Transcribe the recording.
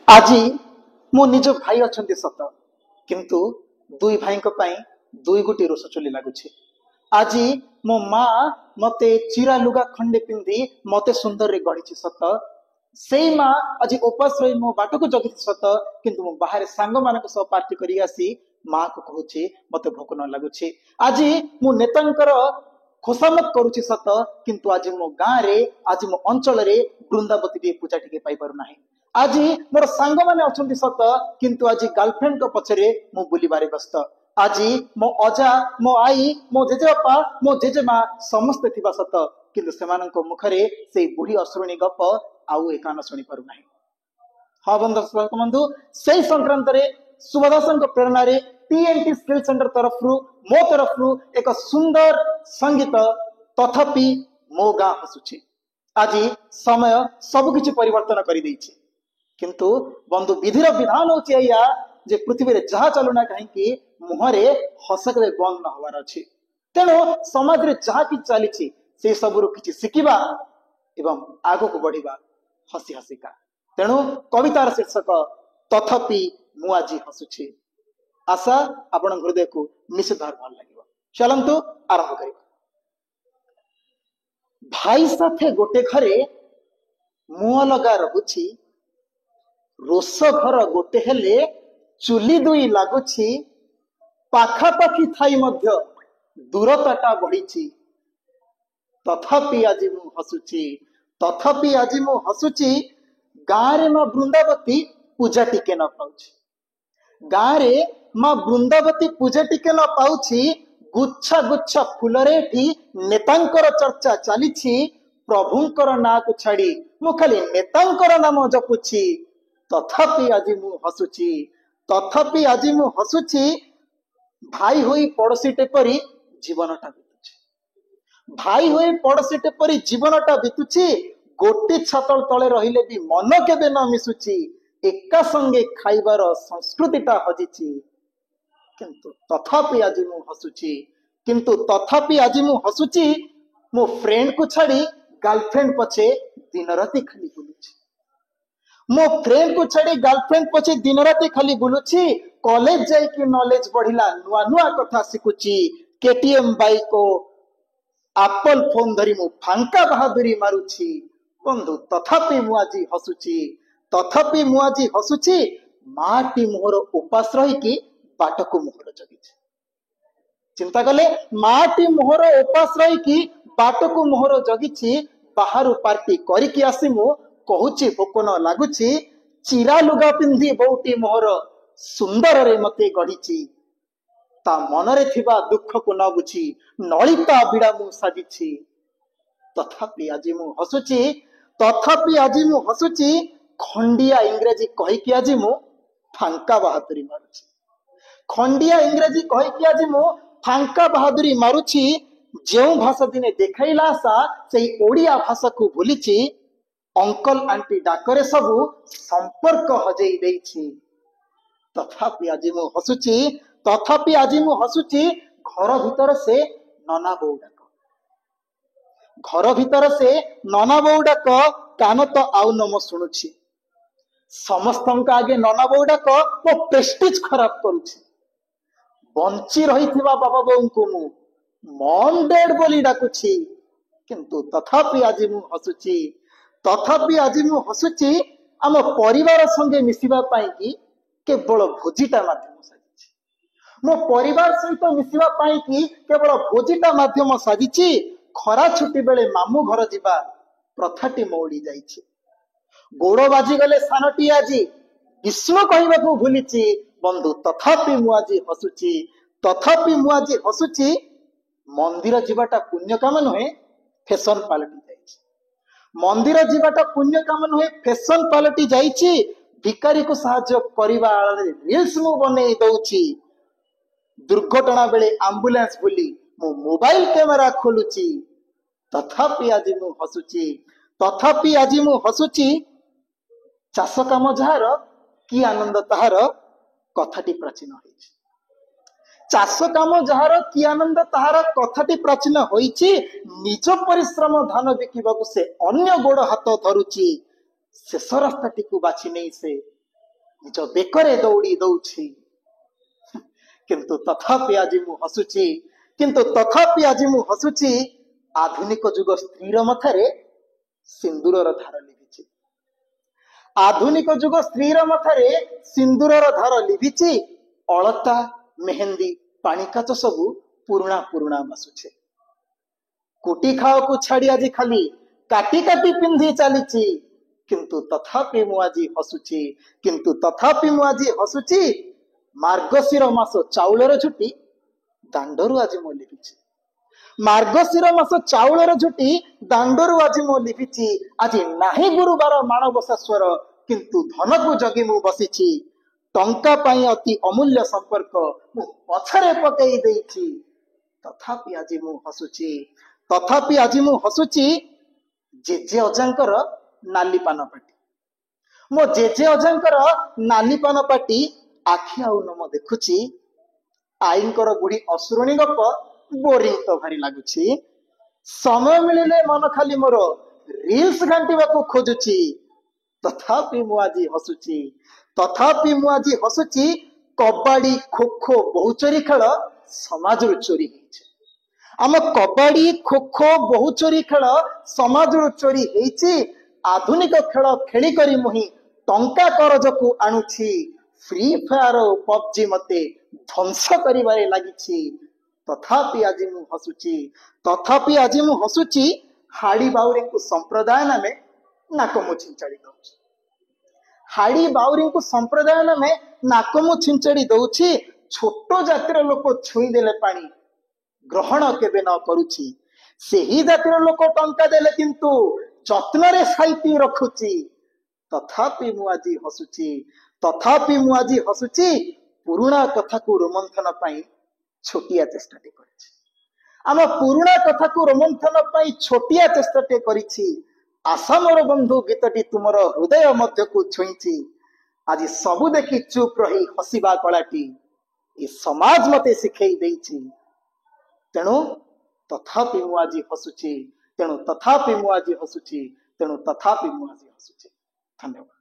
আজি मो निज भाई अच्छा सत किंतु दुई भाई दुई गोटी रोष चुली लगुच। आज मो माँ मते चिरा लुगा खंडे पिंधि मते सुंदर रे गढ़ी सत से माँ आज उपास रही मो बाट को जगी सत किंतु मो बाहर सांग मान पार्टी करी आसी माँ को कहूँ मते भोक न लगुच। आज मु नेतांकर खोसामत करुची सत किंतु आज मो गाँव रे आज मो अंचल रे वृंदावती पूजा टिके पाई पारु नाही। आज मोर सांग माने अछंती सत किंतु आज गर्लफ्रेंड को पछरे मु बुलीबारे व्यस्त। आज मो अजा मो आई मो जेजेबापा मो जेजेमा समस्त थिबा सत किंतु सेमानंको मुखरे से बुढ़ी असुरुणी गप आउ एकान सुनी पारु नाही। हाँ बंधु से संक्रांत रे सुभदासन को प्रेरणा रे टीएनटी स्किल सेंटर तरफ मो तरफ एक सुंदर संगीत तथापि मो गाँ हसुची। आज समय सबकिछि परिवर्तन कर देइछि किंतु बंधु विधिर विधान होछि या जे पृथ्वी रे जहा चलुना कहीं मुहरे हसकले बंद न होवार अछि। तेणु समाज रे जहा कि चलीछि से सबरु किछि शिखिबा एवं आगो को बढ़िबा हसी हसीका। तेणु कवितार शीर्षक तथापि मु आजी हसुछि। आशा आपण हृदय को निश्चित भाव भल लगे। चलंतु आरंभ करिबा। भाई साथे गोटे घरे मुह लगा रहुछि रोष घर गोटे हेले चुली दुई लागुछि पाखापाखि थाई मध्य दूरताटा बढ़िछि तथापि आज मु हसुछि तथापि आज मु हसुछि। गाँ रे मां वृंदावती पूजा टिके न पाउछि गाँ रे मां वृंदावती पूजा टिके न पाउछि गुच्छा गुच्छा फुलरे नेतांकर चर्चा चलीछि प्रभुंकर ना को छाड़ी मु खाली नेतांकर नाम जपुछि तथापि आज मु हसुछि तथापि आज मु हसुछि। भाई होई पड़ोसीटे परी जीवनटा बीतुछि भाई होई पड़ोसीटे परी जीवनटा बीतुछि गोटे छातल तले रहिले भी मन केबे न मिसुछि एका संगे खाइबार संस्कृतिटा हजिछि किंतु तथापि आज मु हसुछि किंतु तथापि आज मु हसुछि। मो फ्रेंड को छाड़ी गर्लफ्रेंड पछे दिन राति खाली बुलुछि मो फ्रेंड को छाड़ी गर्लफ्रेंड पछे दिन राति खाली बुलुछि कॉलेज जाई कि नॉलेज बढ़िला नुआ नुआ कथा सिकुछि केटीएम बाइक को एप्पल फोन धरी मु फांका बहादुरी मारुछि बंधु तथापि मु आजी हसुछि तथापि मु आजी हसुछि। माटी मोहर उपास रही कि बाट को मोहर जगिछि चिंता कले माटी मोहर उपास रही कि बाट को मोहर जगिछि बाहर पार्टी करिकि आसी मु कहूची भोक न लागुछि चिरा लुगा पिंधि बोटी मोहर सुंदर रे मते गढ़िछि ता मनरे थिबा दुख को न बुझी नलिता बिड़ा मु साजिछि तथापि आज मु हसुछि तथापि आज मु हसुछि। खंडिया इंग्रेजी कहि कि आज मु फांका बहादुरी मारुछि खंडिया इंग्रेजी कहि कि आज मु फांका बहादुरी मारुछि। जेउ भाषा दिने देखाइला आशा सेई ओडिया भाषा को भूलिछि अंकल आंटी डाकरे सबु संपर्क हजेई देइछि तथापि आज मु हसुछि तथापि आज मु हसुछि। घर भीतर से नना बौ डाक घर भीतर से नना बौ डाक कान तो आउ न मो शुणुछि समस्त आगे नना बौ डाक मो प्रेस्टिज खराब करुछि बंची रही बाबा बोऊ को मु मॉम डैड बोली डाकुछि किंतु तथापि आज मु हसुछि तथापि आज मु हसुछि। आम परिवार संगे मिसिबा पाई कि केवल भोजीटा माध्यम साजिछि मो परिवार सहित मिसिबा पाई कि केवल भोजीटा माध्यम साजिछि खरा छुट्टी बेले मामू घर जिबा प्रथाटी मौड़ी जाइछि गोड़ बाजी गले सानटी आजी विष्णु कहबा को भूलिछि बंधु तथापि मु आजी हसुछि तथापि मु आजी हसुछि। मंदिर जीवाटा पुण्य काम नुहे फैशन पलटि जाइछि मंदिर जीवाटा पुण्य काम नुहे फैशन पलटि जाइछि भिकारी को सहाय्य करिबा आळे रील्स मु बनै दउछि दुर्घटना बेले एम्बुलेंस बोली मु मोबाइल कैमरा खोलुछि तथापि आज मु हसुछि तथापि आज मु हसुछि। चाष काम जार कि आनंद ताहार कथाटी प्राचीन होइछि चाष काम जार कि आनंद ताहार कथाटी प्राचीन होइछि निज परिश्रम धान बिकिबाकु से अन्य गोड़ हाथ धरुछि शेष रास्ताटी को बाछि नहीं से निज बेकरे दौड़ी दौछि किंतु तथापि आज मु हसुची किंतु तथापि आज मु हसुची आधुनिक जुग स्त्रीर मथारे सिंदूरर धार लिभिछि आधुनिक जुग स्त्रीर मथारे सिंदूरर धार लिभिछि अलता मेहंदी पाणिकाच सबु पुरुणा पुरुणा बासुछे कुटी खाओ को छाड़ी आज खाली काटी काटी पिंधि चलीछि किंतु तथापि मु आज हसुची किंतु तथापि मु आज हसुची मार्गशीर मास चाउलर झुटी दांडरू आज मु लिभिछि मार्गशीर मास चाउलर झुटी दांडरू आज मु लिभिछि आज नाही गुरुवार माणबसास्वर किंतु धन को जगी मु बसिछि टंका पाई अति अमूल्य संपर्क मु पछरे पकई देछि तथापि आज मु हसुची तथापि आज मु हसुची जेजे अजांकर नाली पान पाटी मो जेजे अजांकर नाली पान पाटी आखि आउ नम देखुची आईंकर बुढ़ी असुरणी गप बोरिंग तो भारी लागुची समय मिलिले मन खाली मोर रील्स घंटीबाकू खोजुची तथापि मु आज हसुची तथापि मु आज हसुची कबाड़ी खो खो बहुचोरी खेल समाज चोरी होइछे आम कबाड़ी खो खो बहुचोरी खेल समाज चोरी होइछे आधुनिक खेल खेली करी मुही टंका करज को आणुछि फ्री फायर पबजी मते ध्वंस करिबारे लागिछि तथापि आज मु हसुची तथापि आज मु हसुची हाड़ी बाउरी को संप्रदाय नामे नाकमु छिंचाड़ी दउछि हाड़ी बाउरी को संप्रदाय नामे नाकमु छिंचाड़ी दउछि छोट जातिर लोक छुई देले पानी ग्रहण केबे न करूछि सेही जातिर लोक टंका देले किंतु जत्न रे साइती रखुछि तथापि मु आज हसुची तथापि मु आज हसुची पुरुणा कथा को रोमंथन पाई छोटिया चेष्टाटे करिछि आम पुरुणा कथा को रोमंथन पाई छोटिया चेष्टाटे करिछि आशा मोर बंधु गीतटी तुमर हृदय मध्य को छुईछि आज सबु देखि चुप रही हसिबा कलाटी ए समाज मते सिखै देछि तेणु तथापि मु आज हसुची तेणु तथापि मु आज हसुची तेणु तथापि मु आज हसुची धन्यवाद।